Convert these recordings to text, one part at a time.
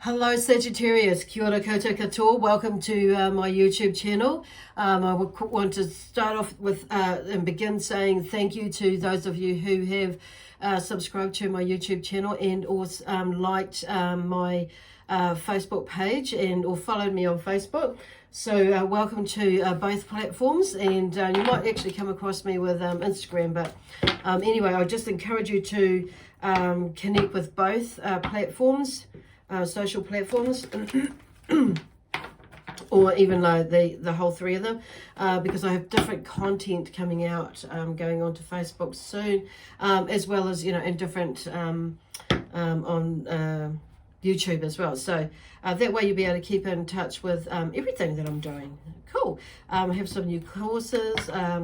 Hello Sagittarius, kia ora koutou katoa. Welcome to my YouTube channel. I want to start off with and begin saying thank you to those of you who have subscribed to my YouTube channel and also liked my Facebook page and or followed me on Facebook. So welcome to both platforms, and you might actually come across me with Instagram, but anyway, I just encourage you to connect with both platforms. Social platforms or even the whole three of them, because I have different content coming out going on to Facebook soon, as well as in different on YouTube as well. So that way you'll be able to keep in touch with everything that I'm doing. Cool. I have some new courses,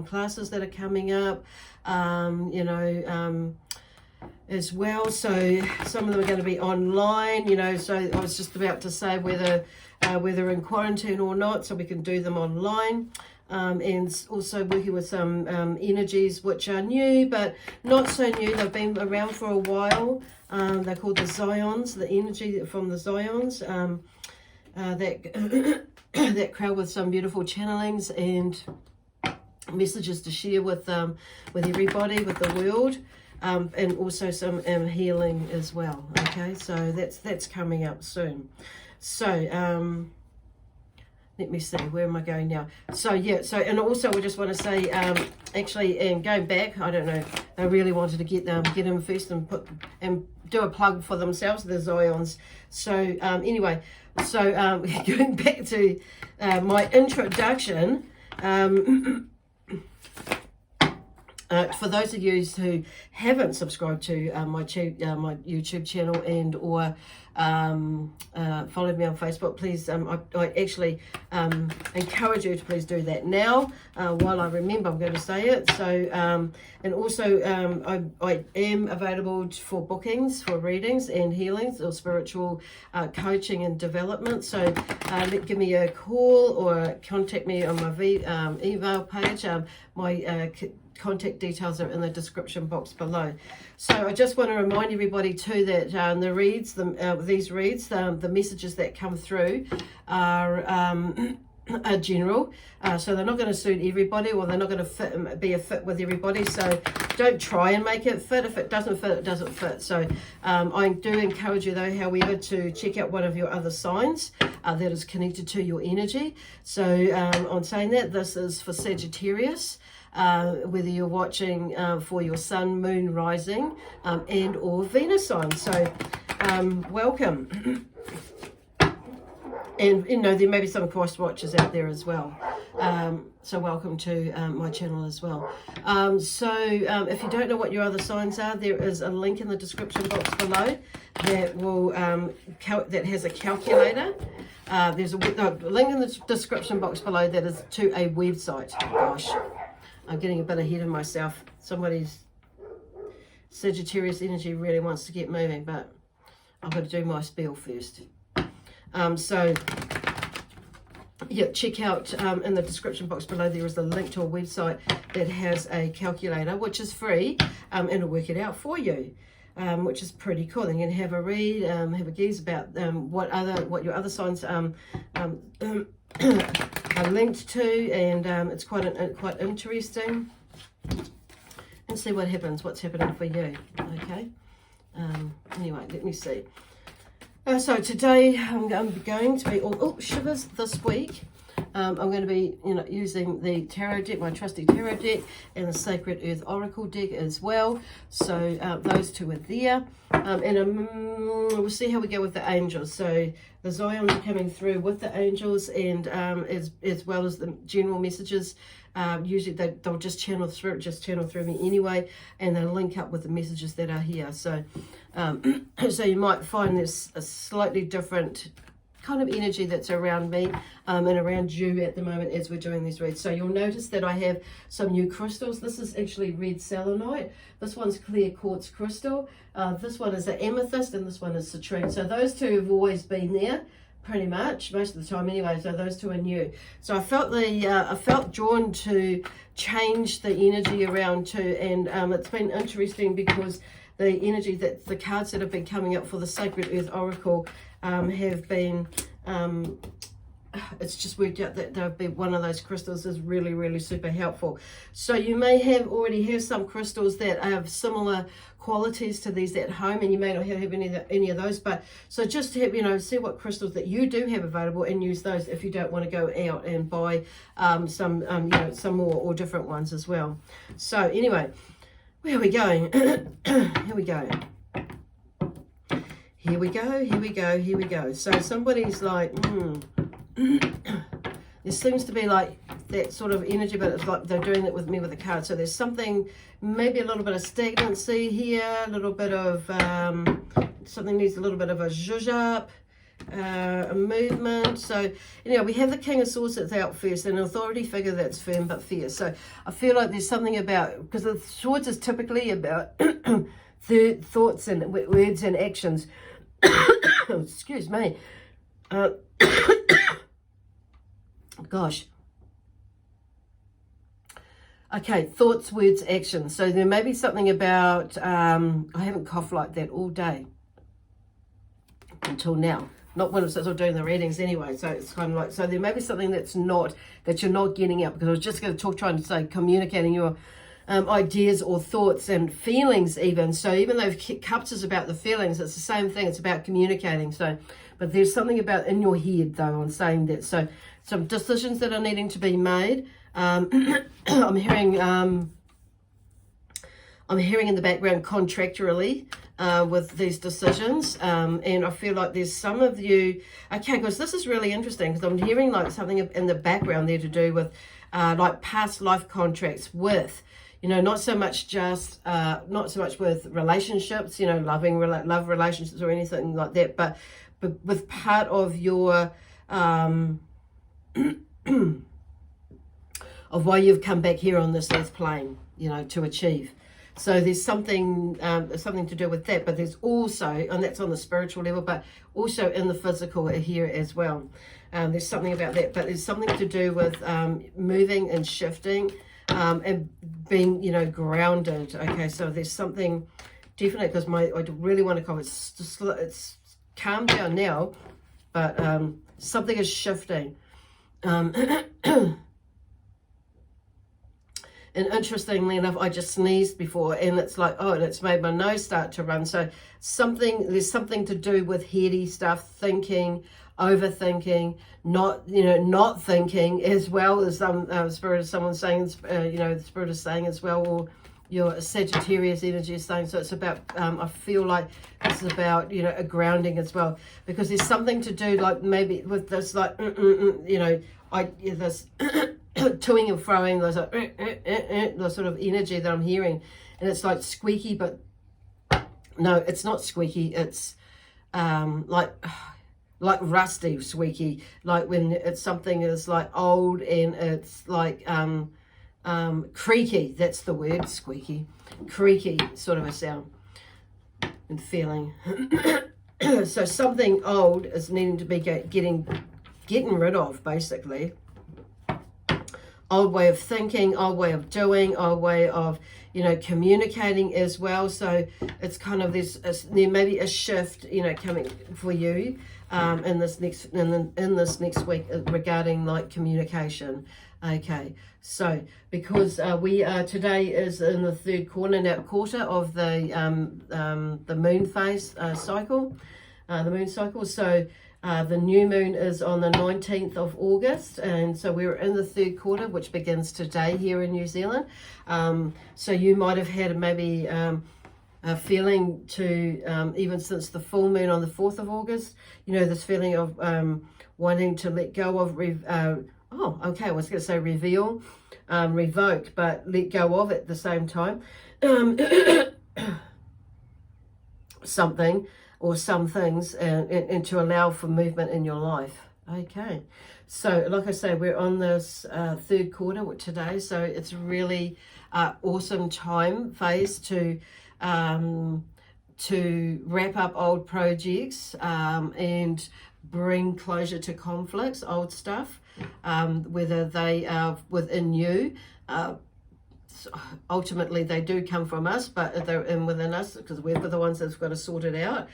classes that are coming up, as well. So some of them are going to be online, so I was just about to say whether in quarantine or not, so we can do them online. And also working with some energies which are new but not so new. They've been around for a while. They're called the Zions, the energy from the Zions, that crowd with some beautiful channelings and messages to share with everybody, with the world. And also some healing as well. Okay, so that's coming up soon. So let me see, where am I going now? So yeah, and also we just want to say, actually, and going back, I don't know, they really wanted to get in first and do a plug for themselves, the Zions. So anyway, so going back to my introduction. For those of you who haven't subscribed to my YouTube channel and or followed me on Facebook, please, I actually encourage you to please do that now. While I remember, I'm going to say it. So, and also I am available for bookings, for readings and healings or spiritual coaching and development. So give me a call or contact me on my email page. My contact details are in the description box below. So I just want to remind everybody too that these reads, the messages that come through are general, so they're not going to suit everybody, or they're not going to be a fit with everybody. So don't try and make it fit. If it doesn't fit, it doesn't fit. So I do encourage you though, however, to check out one of your other signs that is connected to your energy. So on saying that, this is for Sagittarius. Whether you're watching for your sun, moon, rising, and or Venus sign. So welcome. And there may be some cross watchers out there as well. So welcome to my channel as well. If you don't know what your other signs are, there is a link in the description box below that will that has a calculator. There's a link in the description box below that is to a website. Gosh, I'm getting a bit ahead of myself. Somebody's Sagittarius energy really wants to get moving, but I've got to do my spiel first. Yeah, check out in the description box below, there is a link to a website that has a calculator, which is free, and it'll work it out for you, which is pretty cool. And you can have a read, have a gaze about what your other signs are linked to, and it's quite interesting. And see what happens, what's happening for you. Okay. Anyway, let me see. So today I'm going to be all shivers this week. I'm going to be using the tarot deck, my trusty tarot deck, and the Sacred Earth Oracle deck as well. So those two are there, and we'll see how we go with the angels. So the Zions are coming through with the angels, and as well as the general messages. Usually they'll just channel through me anyway, and they'll link up with the messages that are here. So so you might find there's a slightly different kind of energy that's around me and around you at the moment as we're doing these reads. So you'll notice that I have some new crystals. This is actually red selenite. This one's clear quartz crystal. This one is an amethyst, and this one is citrine. So those two have always been there, pretty much most of the time anyway. So those two are new. So I felt drawn to change the energy around too, and it's been interesting because the energy that the cards that have been coming up for the Sacred Earth Oracle have been, it's just worked out that they'll be one of those crystals is really, really super helpful. So you may already have some crystals that have similar qualities to these at home, and you may not have any of those, but so just have, you know, see what crystals that you do have available and use those if you don't want to go out and buy some you know, some more or different ones as well. So anyway, where are we going? Here we go. Here we go, here we go, here we go. So somebody's like, there seems to be like that sort of energy, but it's like they're doing it with me with the card. So there's something, maybe a little bit of stagnancy here, a little bit of, something needs a little bit of a zhuzh up, a movement. So, you know, we have the King of Swords that's out first, an authority figure that's firm but fierce. So I feel like there's something about, because the Swords is typically about thoughts and words and actions. Excuse me. Gosh. Okay, thoughts, words, actions. So there may be something about, I haven't coughed like that all day until now. Not when I was doing the readings anyway. So it's kind of like, so there may be something that you're not getting out, because I was just going to trying to say communicating your ideas or thoughts and feelings even. So even though Cups is about the feelings, it's the same thing. It's about communicating. So, but there's something about in your head though on saying that. So some decisions that are needing to be made. I'm hearing in the background contractually with these decisions, and I feel like there's some of you, okay, because this is really interesting, because I'm hearing like something in the background there to do with like past life contracts with, you know, not so much with relationships, you know, love relationships or anything like that, but with part of your of why you've come back here on this earth plane, you know, to achieve. So there's something to do with that, but there's also, and that's on the spiritual level, but also in the physical here as well. There's something about that, but there's something to do with moving and shifting and being, you know, grounded. Okay, so there's something definitely, because I really want to comment. It's calmed down now, but something is shifting. And interestingly enough, I just sneezed before, and it's like, oh, and it's made my nose start to run. So there's something to do with heady stuff, thinking, overthinking, not thinking, as well as spirit of someone saying, you know, the spirit is saying as well, or your Sagittarius energy is saying. So it's about, I feel like this is about, you know, a grounding as well, because there's something to do like maybe with this, like, you know, this toing and froing, there's the sort of energy that I'm hearing, and it's like squeaky, but no, it's not squeaky. It's like rusty squeaky, like when it's something is like old and it's like creaky. That's the word, squeaky, creaky sort of a sound and feeling. So something old is needing to be getting rid of, basically. Old way of thinking, old way of doing, old way of, you know, communicating as well. So it's kind of this, there may be a shift, you know, coming for you in this next week regarding like communication. Okay, so because we are, today is in the third quarter of the moon phase cycle, the moon cycle. So the new moon is on the 19th of August, and so we're in the third quarter, which begins today here in New Zealand. So you might have had maybe a feeling to, even since the full moon on the 4th of August, you know, this feeling of wanting to let go of, I was going to say reveal, revoke, but let go of at the same time. Something or some things, and to allow for movement in your life. Okay, so like I say, we're on this third quarter today, so it's really awesome phase to wrap up old projects and bring closure to conflicts, old stuff, whether they are within you. ultimately they do come from us, but they're in within us, because we're the ones that's got to sort it out.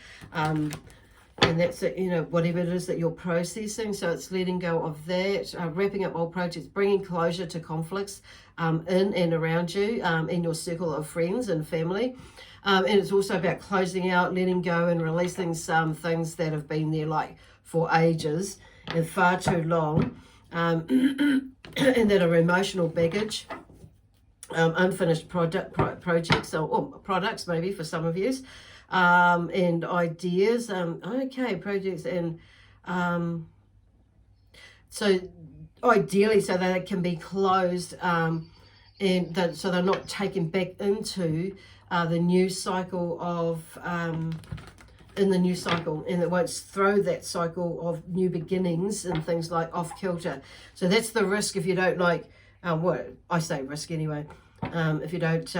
And that's it, you know, whatever it is that you're processing. So it's letting go of that, wrapping up old projects, bringing closure to conflicts in and around you, in your circle of friends and family. And it's also about closing out, letting go and releasing some things that have been there like for ages and far too long, and that are emotional baggage, unfinished projects or products maybe for some of you. And ideas, okay, projects, and so ideally so that it can be closed, and that, so they're not taken back into the new cycle of in the new cycle, and it won't throw that cycle of new beginnings and things like off kilter. So that's the risk if you don't like what I say, risk anyway, if you don't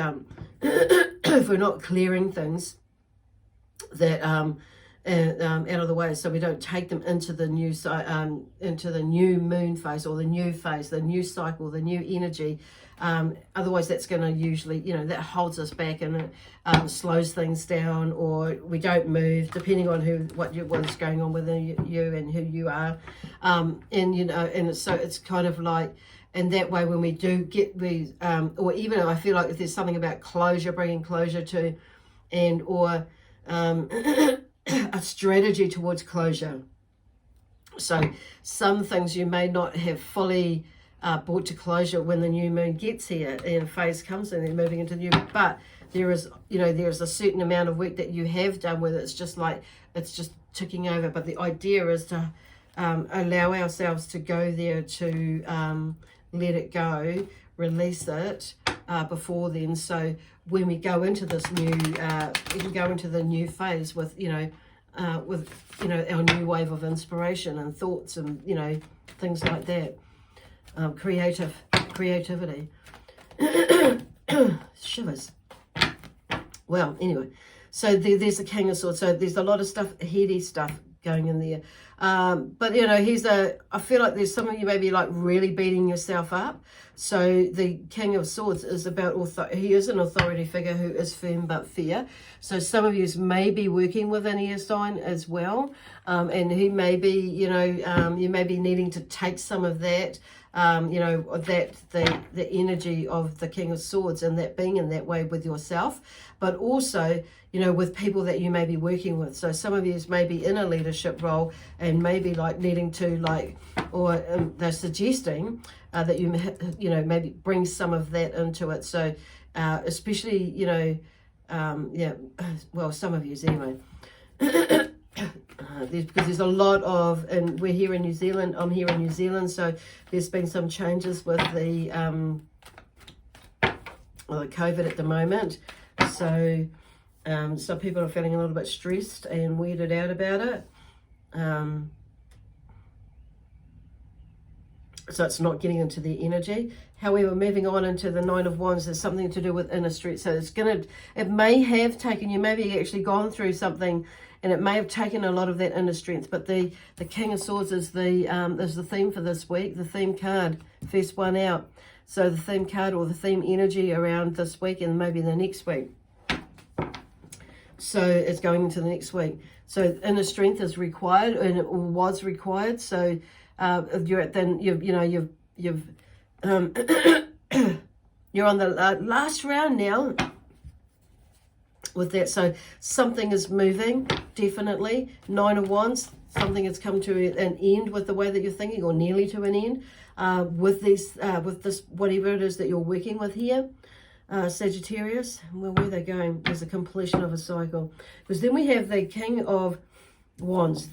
if we're not clearing things that out of the way, so we don't take them into the new moon phase, or the new phase, the new cycle, the new energy. Otherwise that's going to usually, you know, that holds us back, and it slows things down, or we don't move, depending on what's going on within you and who you are. And you know, and so it's kind of like, and that way when we do get or even I feel like if there's something about closure, bringing closure to, and or a strategy towards closure. So some things you may not have fully brought to closure when the new moon gets here and phase comes in and moving into the new, but there is, you know, there's a certain amount of work that you have done where it's just like, it's just ticking over. But the idea is to allow ourselves to go there, to let it go, release it before then. So when we go into this new, we can go into the new phase with, our new wave of inspiration and thoughts and, you know, things like that. Creativity. Shivers. Well, anyway, so there's the King of Swords. So there's a lot of stuff, heady stuff going in there. But, you know, I feel like there's some of you maybe like really beating yourself up. So the King of Swords is about, he is an authority figure who is firm but fair. So some of you may be working with an air sign as well. And he may be, you may be needing to take some of that, the energy of the King of Swords, and that being in that way with yourself, but also, with people that you may be working with. So some of you may be in a leadership role and maybe like needing to they're suggesting that you maybe bring some of that into it. So especially, some of you anyway. Because there's a lot of, and we're here in New Zealand, I'm here in New Zealand, so there's been some changes with the COVID at the moment. So some people are feeling a little bit stressed and weirded out about it. So it's not getting into their energy. However, moving on into the Nine of Wands, there's something to do with inner strength. So it may have taken, you maybe actually gone through something, and it may have taken a lot of that inner strength. But the King of Swords is the theme for this week, the theme card, first one out. So the theme card or the theme energy around this week and maybe the next week. So it's going into the next week. So inner strength is required, and it was required. So you're on the last round now with that. So something is moving, definitely. Nine of Wands, something has come to an end with the way that you're thinking, or nearly to an end, with this whatever it is that you're working with here. Sagittarius, well, where are they going? There's a completion of a cycle. Because then we have the King of Wands.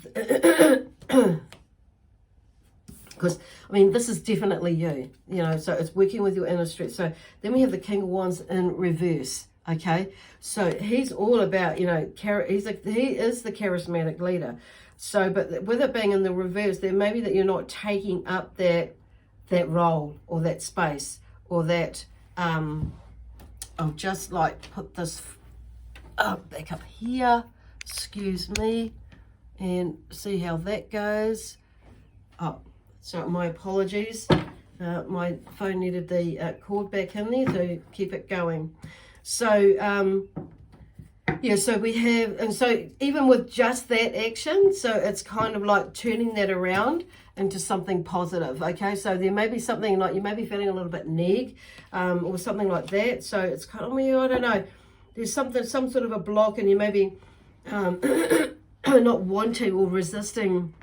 Because, this is definitely you, so it's working with your inner strength. So then we have the King of Wands in reverse, okay? So he's all about, he is the charismatic leader. So, but with it being in the reverse, there may be that you're not taking up that role or that space or that, I'll just put this back up here, excuse me, and see how that goes. Oh, so my apologies. My phone needed the cord back in there to keep it going. So, yeah, so we have, and so even with just that action, so it's kind of like turning that around into something positive, okay? So there may be something like, you may be feeling a little bit neg, or something like that. So it's kind of, I don't know, there's some sort of a block, and you may be not wanting or resisting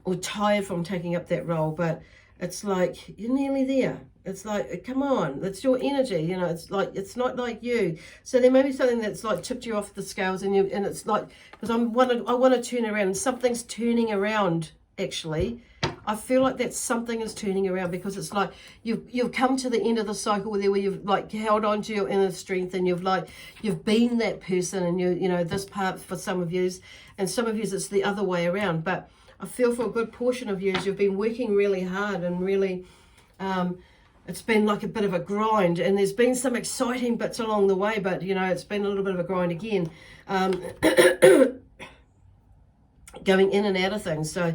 or tired from taking up that role, but it's like you're nearly there. It's like, come on, that's your energy, you know. It's like, it's not like you. So there may be something that's like tipped you off the scales, and it's like, because I want to turn around, and something's turning around. Actually, I feel like that something is turning around, because it's like you've come to the end of the cycle there, where you've like held on to your inner strength, and you've been that person, and you know this part for some of you, and some of you it's the other way around. But I feel for a good portion of you, you've been working really hard, and really it's been like a bit of a grind, and there's been some exciting bits along the way, but you know, it's been a little bit of a grind again, going in and out of things, so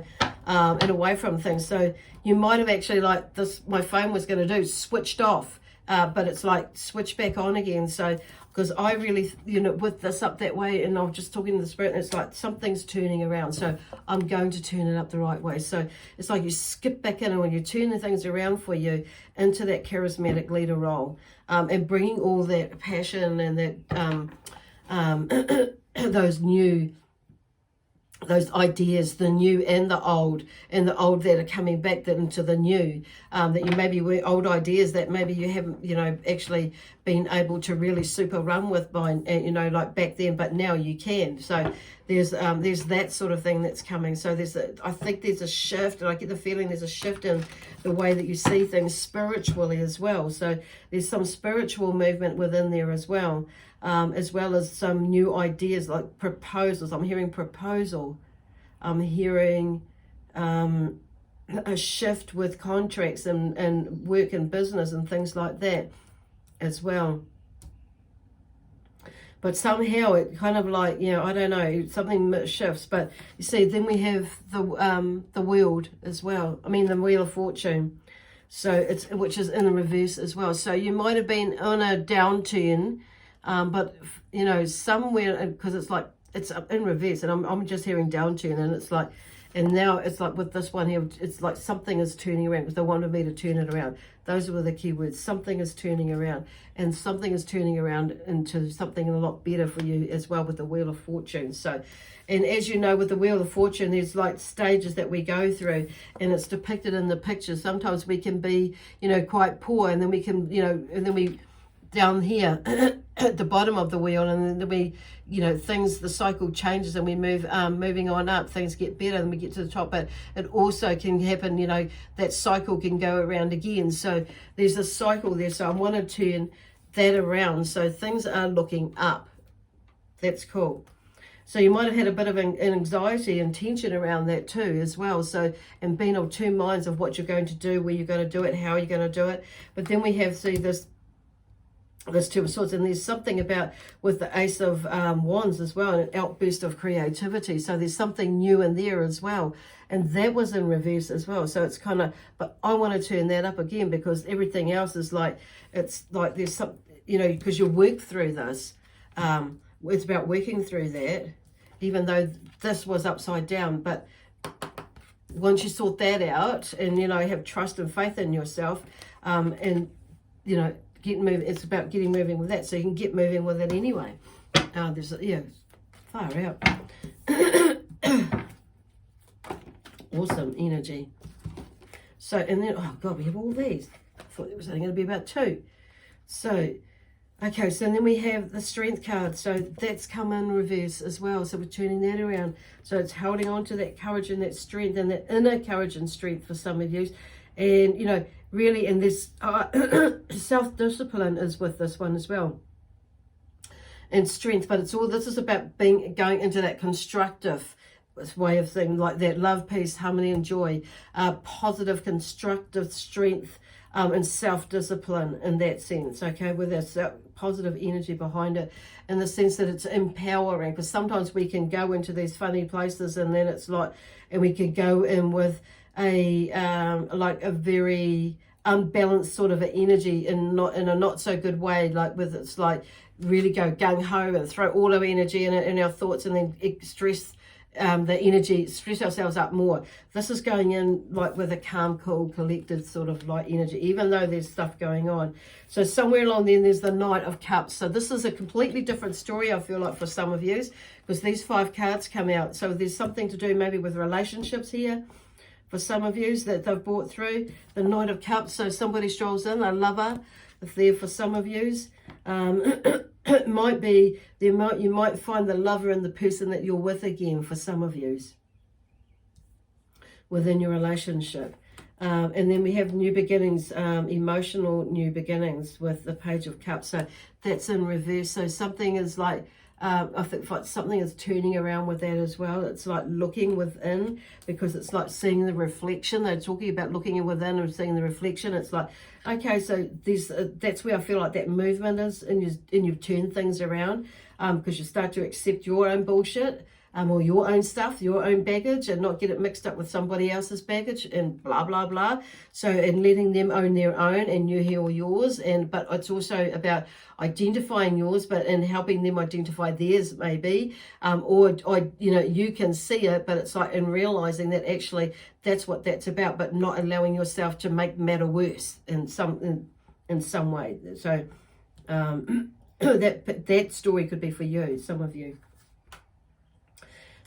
and away from things. So you might have actually, like this, my phone was going to do, switched off, but it's like switched back on again. So because I really, you know, with this up that way, and I'm just talking to the spirit, and it's like something's turning around, so I'm going to turn it up the right way. So it's like you skip back in, and when you turn the things around for you into that charismatic leader role, and bringing all that passion and that those ideas, the new and the old that are coming back into the new, that you maybe were old ideas that maybe you haven't, you know, actually been able to really super run with by, you know, like back then, but now you can. So there's that sort of thing that's coming. So I think there's a shift, and I get the feeling there's a shift in the way that you see things spiritually as well. So there's some spiritual movement within there as well as some new ideas like proposals. I'm hearing proposal. I'm hearing a shift with contracts and work and business and things like that as well. But somehow it kind of like, you know, I don't know, something shifts. But you see, then we have the wheel as well. I mean, the Wheel of Fortune. So which is in the reverse as well. So you might have been on a downturn, but you know, somewhere, because it's like it's in reverse, and I'm just hearing downturn, and it's like, and now it's like with this one here, it's like something is turning around, because they wanted me to turn it around. Those were the key words. Something is turning around, and something is turning around into something a lot better for you as well with the Wheel of Fortune. So, and as you know, with the Wheel of Fortune, there's like stages that we go through, and it's depicted in the pictures. Sometimes we can be, you know, quite poor, and then we can, you know, and then we down here at the bottom of the wheel, and then we, you know, the cycle changes, and we moving on up, things get better, and we get to the top. But it also can happen, you know, that cycle can go around again. So there's a cycle there. So I want to turn that around, so things are looking up. That's cool. So you might have had a bit of an anxiety and tension around that too as well. So, and being of two minds of what you're going to do, where you're going to do it, how you're going to do it. But then we have, see, this Two of Swords, and there's something about with the Ace of Wands as well, an outburst of creativity. So there's something new in there as well, and that was in reverse as well. So it's kind of, but I want to turn that up again, because everything else is like, it's like there's some, you know, because you work through this. It's about working through that, even though this was upside down. But once you sort that out, and you know, have trust and faith in yourself, and you know, it's about getting moving with that, so you can get moving with it anyway. Far out. Awesome energy. So, and then, oh God, we have all these. I thought it was only going to be about 2. So, okay, so then we have the Strength card. So that's come in reverse as well. So we're turning that around. So it's holding on to that courage and that strength, and that inner courage and strength for some of you. And, you know, really, and this self-discipline is with this one as well, and strength. But it's all, this is about going into that constructive way of thing, like that love, peace, harmony, and joy, positive, constructive strength, and self-discipline in that sense, okay, with a positive energy behind it, in the sense that it's empowering, because sometimes we can go into these funny places and then it's like, and we could go in with a like a very unbalanced sort of an energy, and not in a not so good way, like with it's like really go gung-ho and throw all our energy in it, in our thoughts, and then stress the energy, stress ourselves up more. This is going in like with a calm, cool, collected sort of like energy, even though there's stuff going on. So somewhere along then there's the Knight of Cups. So this is a completely different story, I feel like, for some of you, because these 5 cards come out. So there's something to do maybe with relationships here for some of you that they've brought through. The Knight of Cups, so somebody strolls in, a lover, if they're for some of you. It might be, you might find the lover and the person that you're with again for some of you within your relationship. And then we have new beginnings, emotional new beginnings with the Page of Cups. So that's in reverse. So something is like, I think something is turning around with that as well. It's like looking within, because it's like seeing the reflection. They're talking about looking within and seeing the reflection. It's like, okay, so there's that's where I feel like that movement is, and you've turned things around, because you start to accept your own bullshit, or your own stuff, your own baggage, and not get it mixed up with somebody else's baggage and blah, blah, blah. So, and letting them own their own and you heal yours. But it's also about identifying yours, and helping them identify theirs maybe. Or, you know, you can see it, but it's like in realizing that actually that's what that's about, but not allowing yourself to make matter worse in some way. So, that story could be for you, some of you.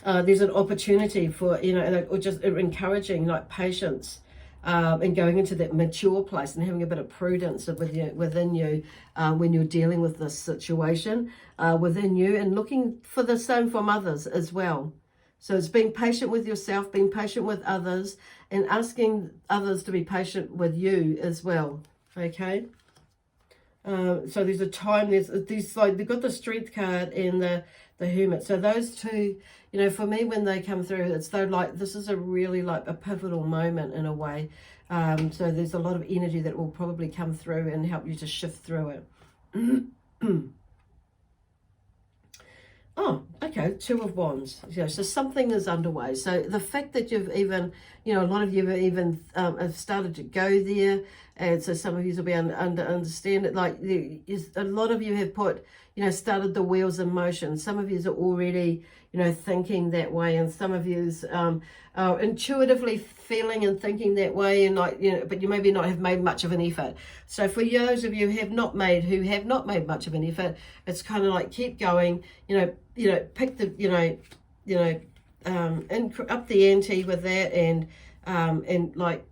There's an opportunity for, you know, or just encouraging like patience, and going into that mature place and having a bit of prudence within you when you're dealing with this situation within you, and looking for the same from others as well. So it's being patient with yourself, being patient with others, and asking others to be patient with you as well. Okay. So there's a time, there's like, they've got the Strength card and the Hermit. So those two, you know, for me, when they come through, it's though like this is a really like a pivotal moment in a way. So there's a lot of energy that will probably come through and help you to shift through it. Oh, okay, Two of Wands. Yeah, so something is underway. So the fact that you've even, you know, a lot of you have even have started to go there, and so some of you will be understand it. Like a lot of you have put, you know, started the wheels in motion. Some of you are already, you know, thinking that way, and some of you are intuitively feeling and thinking that way, and like, you know, but you maybe not have made much of an effort. So for those of you who have not made much of an effort, it's kind of like keep going, you know, pick the, up the ante with that, and like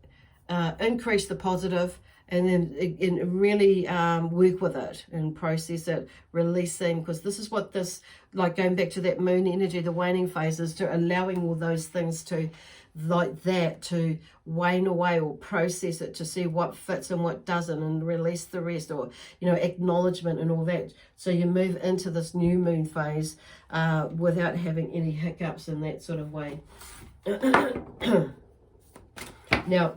increase the positive, and then really work with it and process it, releasing, because this is what this, like going back to that moon energy, the waning phases, to allowing all those things to, like that, to wane away, or process it to see what fits and what doesn't, and release the rest, or, you know, acknowledgement and all that. So you move into this new moon phase without having any hiccups in that sort of way. Now,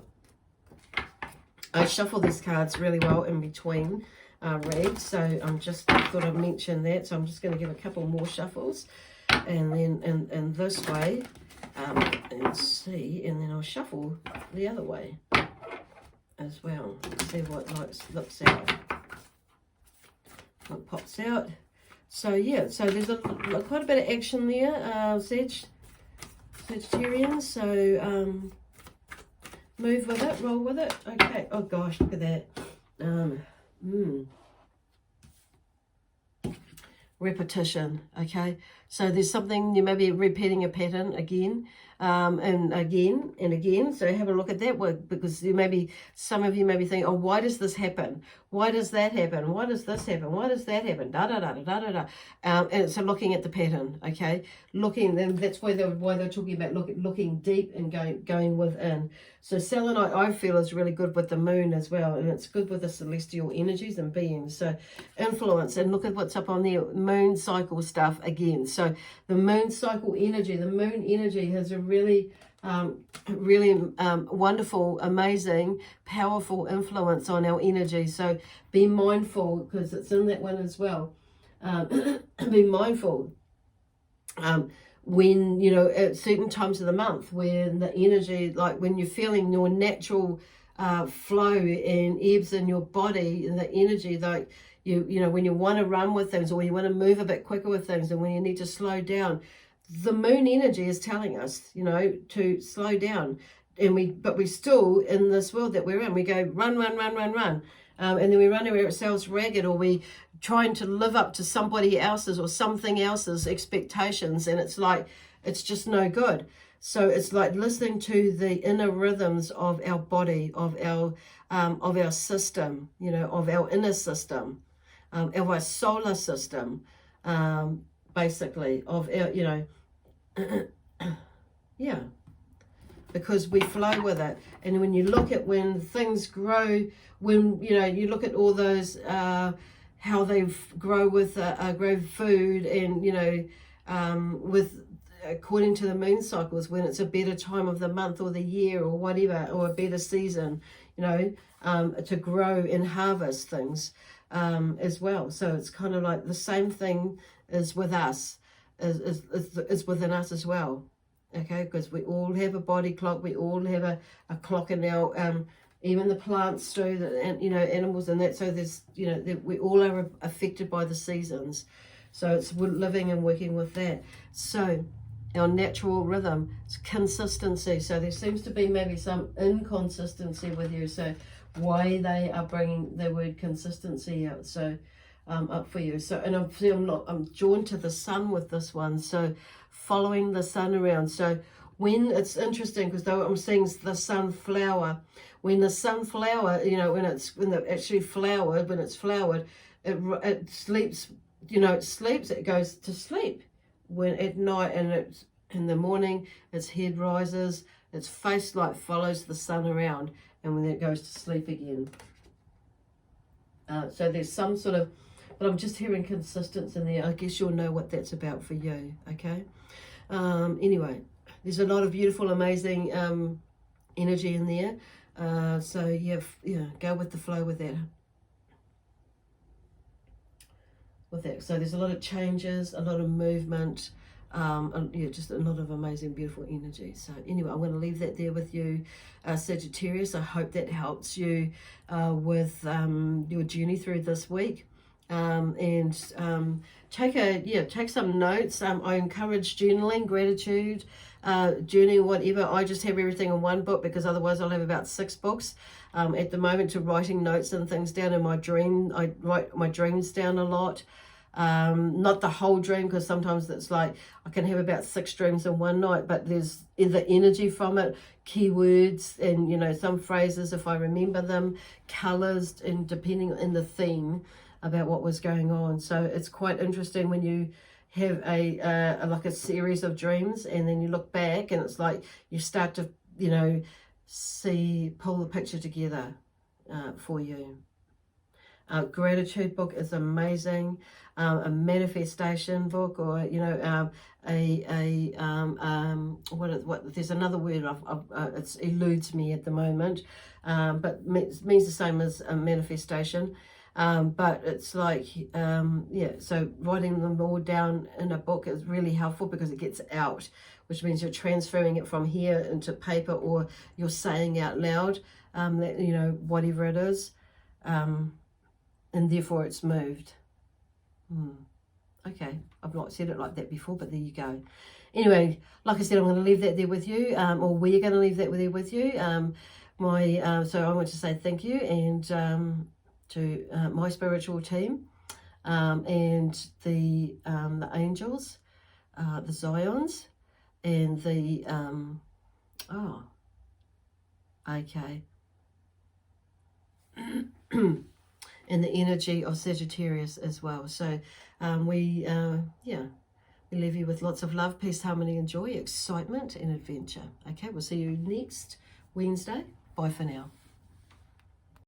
I shuffle these cards really well in between reads, so I'm just thought I'd mention that. So I'm just going to give a couple more shuffles, and then in this way, and see, and then I'll shuffle the other way as well. See what looks out, what pops out. So yeah, so there's quite a bit of action there, Sagittarians. So move with it, roll with it. Okay. Oh gosh, look at that. Repetition. Okay. So there's something, you may be repeating a pattern again, and again and again. So have a look at that work, because some of you may be thinking, oh, why does this happen? Why does that happen? Why does this happen? Why does that happen? Da da da da da da da. And so looking at the pattern, okay, looking, and that's why they're talking about looking deep and going within. So selenite, I feel, is really good with the moon as well, and it's good with the celestial energies and beings. So influence, and look at what's up on there, moon cycle stuff again. So the moon cycle energy, the moon energy has a really really wonderful, amazing, powerful influence on our energy. So be mindful, because it's in that one as well. Be mindful when, you know, at certain times of the month, when the energy, like when you're feeling your natural flow and ebbs in your body, and the energy, like you know, when you want to run with things, or when you want to move a bit quicker with things, and when you need to slow down, the moon energy is telling us, you know, to slow down. And but we still, in this world that we're in, we go run, run, run, run, run. And then we run ourselves ragged, or we trying to live up to somebody else's or something else's expectations, and it's like, it's just no good. So it's like listening to the inner rhythms of our body, of our system, you know, of our inner system, of our solar system, basically, of our, you know, yeah, because we flow with it. And when you look at when things grow, when, you know, you look at all those, how they grow with grow food, and, you know, with according to the moon cycles, when it's a better time of the month or the year or whatever, or a better season, you know, to grow and harvest things as well. So it's kind of like the same thing is with us, is within us as well. Okay, because we all have a body clock, we all have a clock in our, even the plants do, and, you know, animals and that. So there's, you know, we all are affected by the seasons. So it's living and working with that. So our natural rhythm is consistency. So there seems to be maybe some inconsistency with you. So why they are bringing the word consistency out, so up for you. So, and I'm drawn to the sun with this one. So following the sun around. So when it's interesting, because though I'm seeing the sunflower, when the sunflower, you know, when it's actually flowered, when it's flowered, it sleeps, you know, it sleeps, it goes to sleep when at night, and it's in the morning, its head rises, its face light follows the sun around, and when it goes to sleep again. So there's some sort of, but I'm just hearing consistency in there. I guess you'll know what that's about for you, okay? Anyway, there's a lot of beautiful, amazing energy in there. So yeah, go with the flow with that. So there's a lot of changes, a lot of movement, yeah, just a lot of amazing, beautiful energy. So anyway, I'm going to leave that there with you, Sagittarius. I hope that helps you with your journey through this week. And take some notes. I encourage journaling, gratitude, journaling, whatever. I just have everything in one book, because otherwise I'll have about 6 books at the moment, to writing notes and things down. In my dream, I write my dreams down a lot. Not the whole dream, because sometimes it's like I can have about 6 dreams in one night, but there's the energy from it, keywords, and, you know, some phrases if I remember them, colors, and depending on the theme about what was going on. So it's quite interesting when you have like a series of dreams, and then you look back, and it's like you start to, you know, pull the picture together for you. Gratitude book is amazing. A manifestation book, or, you know, what there's another word it eludes me at the moment, but it means the same as a manifestation. But it's like, yeah, so writing them all down in a book is really helpful, because it gets out, which means you're transferring it from here into paper, or you're saying out loud, that, you know, whatever it is, and therefore it's moved. Okay, I've not said it like that before, but there you go. Anyway, like I said, I'm going to leave that there with you, or we're going to leave that there with you. So I want to say thank you, and to my spiritual team, and the angels, the Zions, and the okay. And the energy of Sagittarius as well. So we leave you with lots of love, peace, harmony, and joy, excitement, and adventure. Okay, we'll see you next Wednesday. Bye for now.